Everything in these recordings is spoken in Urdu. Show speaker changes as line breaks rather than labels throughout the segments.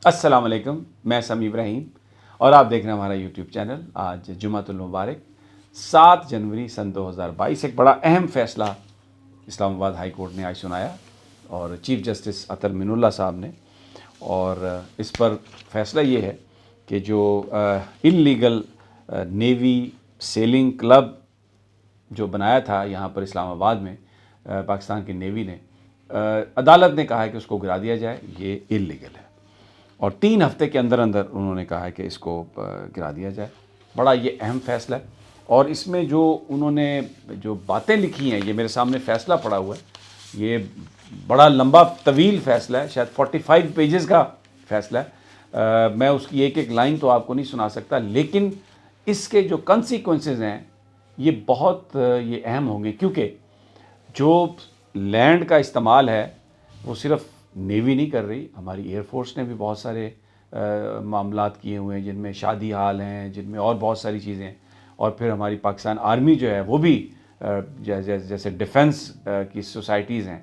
السلام علیکم، میں سمیع ابراہیم اور آپ دیکھ رہے ہیں ہمارا یوٹیوب چینل۔ آج جمعۃ المبارک 7 جنوری سن 2022 ایک بڑا اہم فیصلہ اسلام آباد ہائی کورٹ نے آج سنایا اور چیف جسٹس اطہر من اللہ صاحب نے، اور اس پر فیصلہ یہ ہے کہ جو انلیگل نیوی سیلنگ کلب جو بنایا تھا یہاں پر اسلام آباد میں پاکستان کی نیوی نے، عدالت نے کہا ہے کہ اس کو گرا دیا جائے، یہ انلیگل ہے، اور 3 ہفتے کے اندر اندر انہوں نے کہا ہے کہ اس کو گرا دیا جائے۔ بڑا یہ اہم فیصلہ ہے، اور اس میں جو انہوں نے جو باتیں لکھی ہیں، یہ میرے سامنے فیصلہ پڑا ہوا ہے، یہ بڑا لمبا طویل فیصلہ ہے، شاید 45 پیجز کا فیصلہ ہے۔ میں اس کی ایک ایک لائن تو آپ کو نہیں سنا سکتا، لیکن اس کے جو کنسیکوینسز ہیں یہ بہت یہ اہم ہوں گے، کیونکہ جو لینڈ کا استعمال ہے وہ صرف نیوی نہیں کر رہی، ہماری ایئر فورس نے بھی بہت سارے معاملات کیے ہوئے ہیں، جن میں شادی ہال ہیں، جن میں اور بہت ساری چیزیں ہیں، اور پھر ہماری پاکستان آرمی جو ہے وہ بھی جیسے ڈیفنس کی سوسائٹیز ہیں،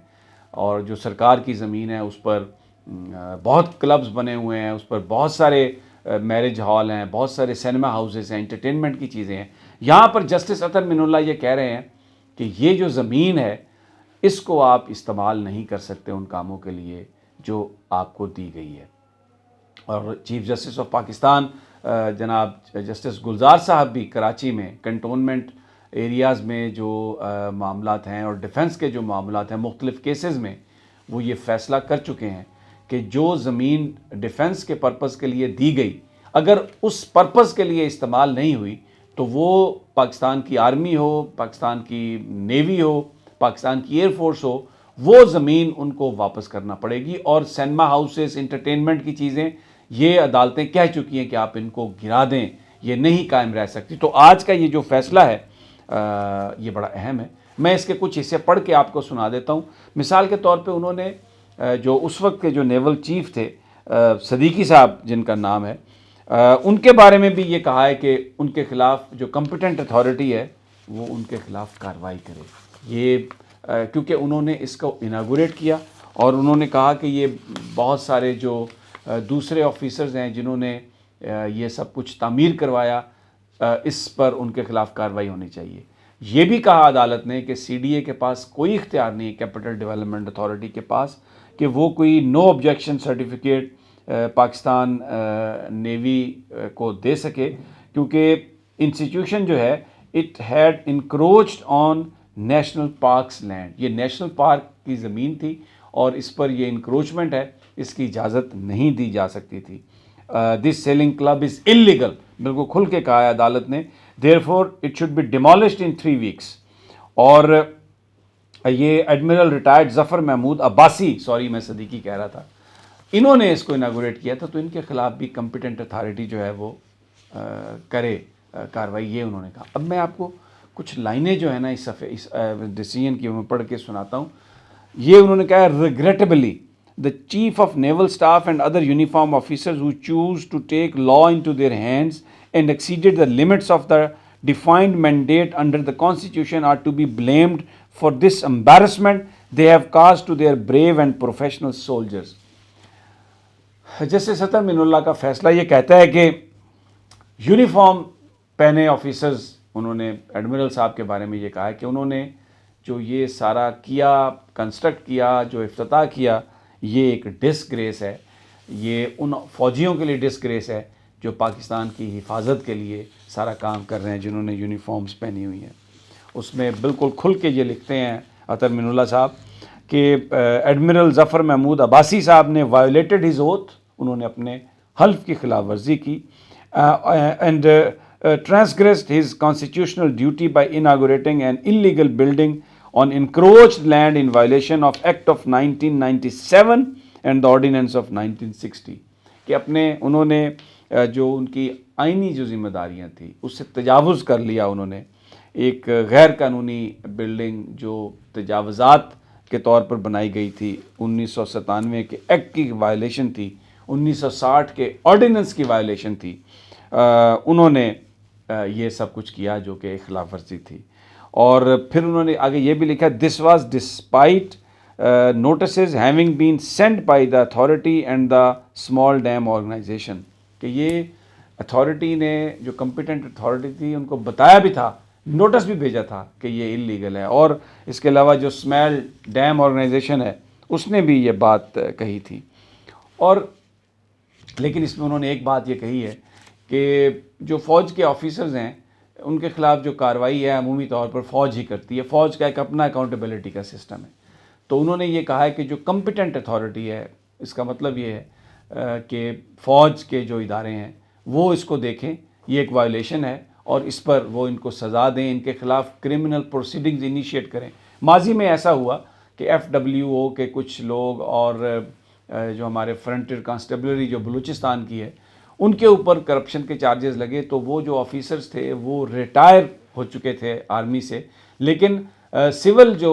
اور جو سرکار کی زمین ہے اس پر بہت کلبز بنے ہوئے ہیں، اس پر بہت سارے میرج ہال ہیں، بہت سارے سینما ہاؤسز ہیں، انٹرٹینمنٹ کی چیزیں ہیں۔ یہاں پر جسٹس اطہر من اللہ یہ کہہ رہے ہیں کہ یہ جو زمین ہے اس کو آپ استعمال نہیں کر سکتے ان کاموں کے لیے جو آپ کو دی گئی ہے۔ اور چیف جسٹس آف پاکستان جناب جسٹس گلزار صاحب بھی کراچی میں کنٹونمنٹ ایریاز میں جو معاملات ہیں اور ڈیفنس کے جو معاملات ہیں مختلف کیسز میں، وہ یہ فیصلہ کر چکے ہیں کہ جو زمین ڈیفنس کے پرپز کے لیے دی گئی، اگر اس پرپز کے لیے استعمال نہیں ہوئی تو وہ پاکستان کی آرمی ہو، پاکستان کی نیوی ہو، پاکستان کی ایئر فورس ہو، وہ زمین ان کو واپس کرنا پڑے گی۔ اور سینما ہاؤسز، انٹرٹینمنٹ کی چیزیں، یہ عدالتیں کہہ چکی ہیں کہ آپ ان کو گرا دیں، یہ نہیں قائم رہ سکتی۔ تو آج کا یہ جو فیصلہ ہے یہ بڑا اہم ہے۔ میں اس کے کچھ حصے پڑھ کے آپ کو سنا دیتا ہوں۔ مثال کے طور پہ انہوں نے جو اس وقت کے جو نیول چیف تھے صدیقی صاحب جن کا نام ہے، ان کے بارے میں بھی یہ کہا ہے کہ ان کے خلاف جو کمپیٹنٹ اتھارٹی ہے وہ ان کے خلاف کارروائی کرے، یہ کیونکہ انہوں نے اس کو اناگوریٹ کیا، اور انہوں نے کہا کہ یہ بہت سارے جو دوسرے آفیسرز ہیں جنہوں نے یہ سب کچھ تعمیر کروایا، اس پر ان کے خلاف کارروائی ہونی چاہیے۔ یہ بھی کہا عدالت نے کہ سی ڈی اے کے پاس کوئی اختیار نہیں ہے، کیپٹل ڈیولپمنٹ اتھارٹی کے پاس، کہ وہ کوئی no objection certificate Pakistan navy کو دے سکے، کیونکہ انسٹیٹیوشن جو ہے it had encroached on national parks land, یہ نیشنل پارک کی زمین تھی اور اس پر یہ انکروچمنٹ ہے، اس کی اجازت نہیں دی جا سکتی تھی۔ This sailing club is illegal, بالکل کھل کے کہا ہے عدالت نے، therefore it should be demolished in 3 weeks. اور یہ admiral retired Zafar Mahmood Abbasi, sorry میں صدیقی کہہ رہا تھا، انہوں نے اس کو اناگوریٹ کیا تھا، تو ان کے خلاف بھی کمپیٹنٹ اتھارٹی جو ہے وہ کرے کارروائی، یہ انہوں نے کہا۔ اب میں آپ کو کچھ لائنیں جو ہے نا اس ڈیسیژن کی میں پڑھ کے سناتا ہوں۔ یہ انہوں نے کہا ہے، ریگریٹبلی the chief of naval staff and other uniform officers who choose to take law into their hands and exceeded the limits of the defined mandate under the constitution are to be blamed for this embarrassment they have caused to their brave and professional soldiers۔ Justice Athar Minallah کا فیصلہ یہ کہتا ہے کہ یونیفارم پہنے آفیسرز، انہوں نے ایڈمرل صاحب کے بارے میں یہ کہا ہے کہ انہوں نے جو یہ سارا کیا، کنسٹرکٹ کیا، جو افتتاح کیا، یہ ایک ڈسگریس ہے، یہ ان فوجیوں کے لیے ڈسگریس ہے جو پاکستان کی حفاظت کے لیے سارا کام کر رہے ہیں، جنہوں نے یونیفارمز پہنی ہوئی ہیں۔ اس میں بالکل کھل کے یہ لکھتے ہیں اطہر من اللہ صاحب کہ ایڈمرل ظفر محمود عباسی صاحب نے وائلیٹڈ ہز اوتھ، انہوں نے اپنے حلف کی خلاف ورزی کی، and transgressed his constitutional duty by inaugurating an illegal building on encroached land in violation of Act of 1997 and the Ordinance of 1960، کہ انہوں نے جو ان کی آئینی جو ذمہ داریاں تھیں اس سے تجاوز کر لیا، انہوں نے ایک غیر قانونی بلڈنگ جو تجاوزات کے طور پر بنائی گئی تھی، 1997 کے ایکٹ کی وائلیشن تھی، 1960 کے آرڈیننس کی وائلیشن تھی، انہوں نے یہ سب کچھ کیا جو کہ خلاف ورزی تھی۔ اور پھر انہوں نے آگے یہ بھی لکھا، this was despite notices having been sent by the authority and the small dam organization, کہ یہ اتھارٹی نے جو کمپیٹنٹ اتھارٹی تھی ان کو بتایا بھی تھا, نوٹس بھی بھیجا تھا کہ یہ انلیگل ہے, اور اس کے علاوہ جو اسمال ڈیم آرگنائزیشن ہے اس نے بھی یہ بات کہی تھی. اور لیکن اس میں انہوں نے ایک بات یہ کہی ہے کہ جو فوج کے آفیسرز ہیں ان کے خلاف جو کارروائی ہے عمومی طور پر فوج ہی کرتی ہے, فوج کا ایک اپنا اکاؤنٹیبلٹی کا سسٹم ہے. تو انہوں نے یہ کہا ہے کہ جو کمپیٹنٹ اتھارٹی ہے, اس کا مطلب یہ ہے کہ فوج کے جو ادارے ہیں وہ اس کو دیکھیں, یہ ایک وائلیشن ہے اور اس پر وہ ان کو سزا دیں, ان کے خلاف کرمنل پروسیڈنگز انیشیٹ کریں. ماضی میں ایسا ہوا کہ FWO کے کچھ لوگ اور جو ہمارے فرنٹیئر کانسٹیبلری جو بلوچستان کی ہے ان کے اوپر کرپشن کے چارجز لگے, تو وہ جو آفیسرز تھے وہ ریٹائر ہو چکے تھے آرمی سے, لیکن سول جو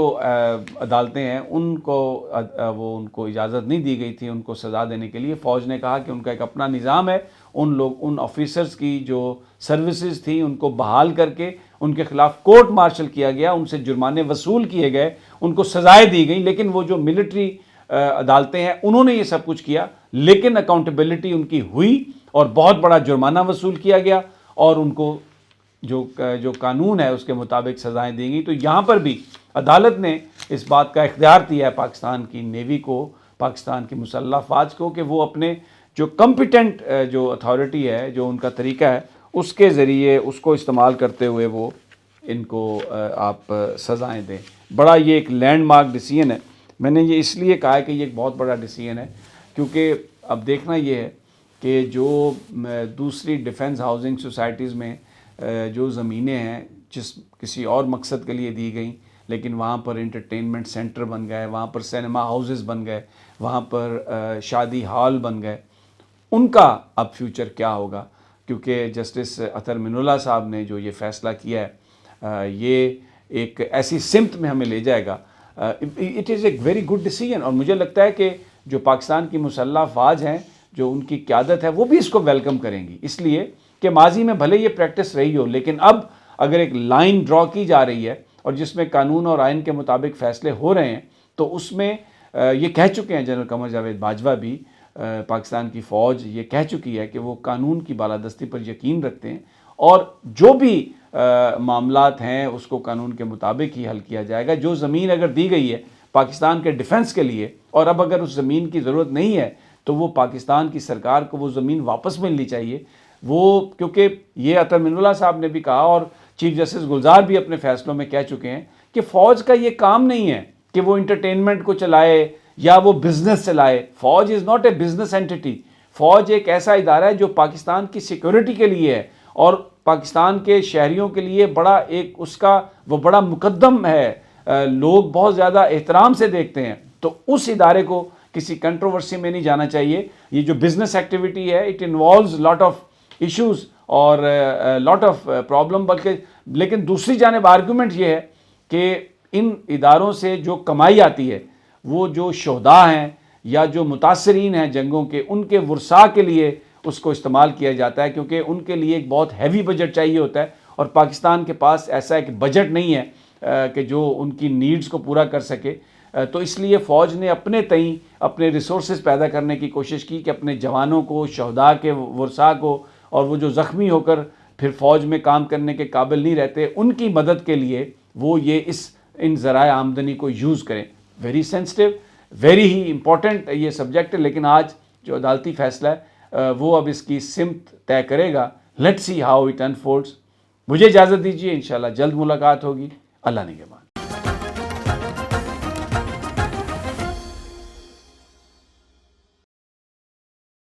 عدالتیں ہیں ان کو اجازت نہیں دی گئی تھی ان کو سزا دینے کے لیے. فوج نے کہا کہ ان کا ایک اپنا نظام ہے, ان آفیسرز کی جو سروسز تھیں ان کو بحال کر کے ان کے خلاف کورٹ مارشل کیا گیا, ان سے جرمانے وصول کیے گئے, ان کو سزائیں دی گئیں. لیکن وہ جو ملٹری عدالتیں ہیں انہوں نے یہ سب کچھ کیا, لیکن اکاؤنٹیبلٹی ان کی ہوئی اور بہت بڑا جرمانہ وصول کیا گیا اور ان کو جو قانون ہے اس کے مطابق سزائیں دی گئیں. تو یہاں پر بھی عدالت نے اس بات کا اختیار دیا ہے پاکستان کی نیوی کو, پاکستان کی مسلح افواج کو, کہ وہ اپنے جو کمپیٹنٹ جو اتھارٹی ہے, جو ان کا طریقہ ہے, اس کے ذریعے اس کو استعمال کرتے ہوئے وہ ان کو آپ سزائیں دیں. بڑا یہ ایک لینڈ مارک ڈیسیژن ہے. میں نے یہ اس لیے کہا ہے کہ یہ ایک بہت بڑا ڈیسیژن ہے کیونکہ اب دیکھنا یہ ہے کہ جو دوسری ڈیفنس ہاؤسنگ سوسائٹیز میں جو زمینیں ہیں جس کسی اور مقصد کے لیے دی گئیں, لیکن وہاں پر انٹرٹینمنٹ سینٹر بن گئے, وہاں پر سینما ہاؤسز بن گئے, وہاں پر شادی ہال بن گئے, ان کا اب فیوچر کیا ہوگا؟ کیونکہ جسٹس اطہر من اللہ صاحب نے جو یہ فیصلہ کیا ہے یہ ایک ایسی سمت میں ہمیں لے جائے گا. It is a very good decision, اور مجھے لگتا ہے کہ جو پاکستان کی مسلح افواج ہیں, جو ان کی قیادت ہے, وہ بھی اس کو ویلکم کریں گی, اس لیے کہ ماضی میں بھلے یہ پریکٹس رہی ہو, لیکن اب اگر ایک لائن ڈرا کی جا رہی ہے اور جس میں قانون اور آئین کے مطابق فیصلے ہو رہے ہیں, تو اس میں یہ کہہ چکے ہیں جنرل قمر جاوید باجوہ بھی, پاکستان کی فوج یہ کہہ چکی ہے کہ وہ قانون کی بالادستی پر یقین رکھتے ہیں اور جو بھی معاملات ہیں اس کو قانون کے مطابق ہی حل کیا جائے گا. جو زمین اگر دی گئی ہے پاکستان کے ڈیفنس کے لیے اور اب اگر اس زمین کی ضرورت نہیں ہے تو وہ پاکستان کی سرکار کو وہ زمین واپس ملنی چاہیے. وہ کیونکہ یہ اطہر من اللہ صاحب نے بھی کہا اور چیف جسٹس گلزار بھی اپنے فیصلوں میں کہہ چکے ہیں کہ فوج کا یہ کام نہیں ہے کہ وہ انٹرٹینمنٹ کو چلائے یا وہ بزنس چلائے. فوج is not a business entity. فوج ایک ایسا ادارہ ہے جو پاکستان کی سیکورٹی کے لیے ہے اور پاکستان کے شہریوں کے لیے بڑا ایک اس کا وہ بڑا مقدم ہے, لوگ بہت زیادہ احترام سے دیکھتے ہیں. تو اس ادارے کو کسی کنٹروورسی میں نہیں جانا چاہیے. یہ جو بزنس ایکٹیویٹی ہے it involves lot of issues اور لاٹ آف پرابلم, بلکہ لیکن دوسری جانب آرگومنٹ یہ ہے کہ ان اداروں سے جو کمائی آتی ہے وہ جو شہداء ہیں یا جو متاثرین ہیں جنگوں کے, ان کے ورثاء کے لیے اس کو استعمال کیا جاتا ہے, کیونکہ ان کے لیے ایک بہت ہیوی بجٹ چاہیے ہوتا ہے اور پاکستان کے پاس ایسا ایک بجٹ نہیں ہے کہ جو ان کی نیڈز کو پورا کر سکے. تو اس لیے فوج نے اپنے تئیں اپنے ریسورسز پیدا کرنے کی کوشش کی کہ اپنے جوانوں کو, شہداء کے ورثاء کو, اور وہ جو زخمی ہو کر پھر فوج میں کام کرنے کے قابل نہیں رہتے, ان کی مدد کے لیے وہ یہ ان ذرائع آمدنی کو یوز کریں. Very sensitive, very he important یہ سبجیکٹ ہے, لیکن آج جو عدالتی فیصلہ ہے وہ اب اس کی سمت طے کرے گا. Let's see how it unfolds. مجھے اجازت دیجیے, انشاءاللہ جلد ملاقات ہوگی. اللہ نگہبان.